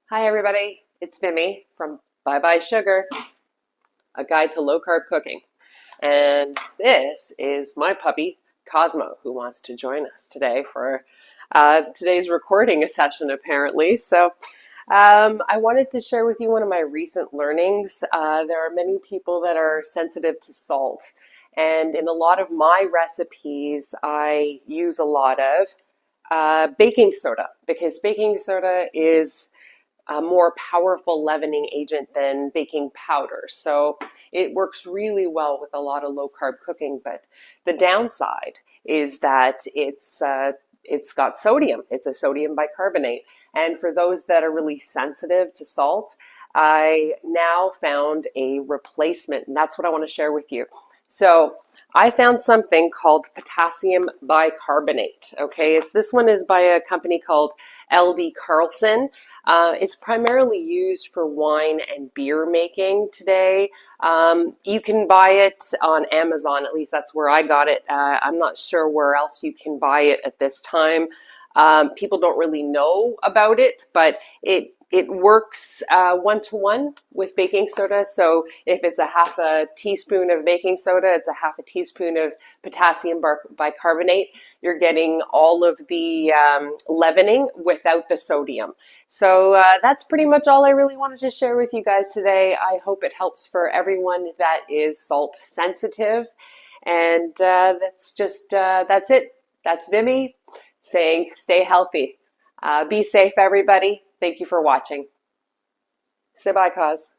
Hi everybody, it's Vimy from Bye Bye Sugar, a guide to low carb cooking. And this is my puppy, Cosmo, who wants to join us today for today's recording session, apparently. I wanted to share with you one of my recent learnings. There are many people that are sensitive to salt. And in a lot of my recipes, I use a lot of baking soda because baking soda is a more powerful leavening agent than baking powder. So it works really well with a lot of low carb cooking. But the downside is that it's got sodium. It's a sodium bicarbonate. And for those that are really sensitive to salt, I now found a replacement, and that's what I want to share with you. So I found something called potassium bicarbonate. Okay, this one is by a company called LD Carlson. It's primarily used for wine and beer making today. You can buy it on Amazon, at least that's where I got it. I'm not sure where else you can buy it at this time. People don't really know about it, but it works one-to-one with baking soda. So if it's a half a teaspoon of baking soda, it's a half a teaspoon of potassium bicarbonate. You're getting all of the leavening without the sodium. So that's pretty much all I really wanted to share with you guys today. I hope it helps for everyone that is salt sensitive. And that's it. That's Vimy saying stay healthy. Be safe, everybody. Thank you for watching. Say bye, Cos.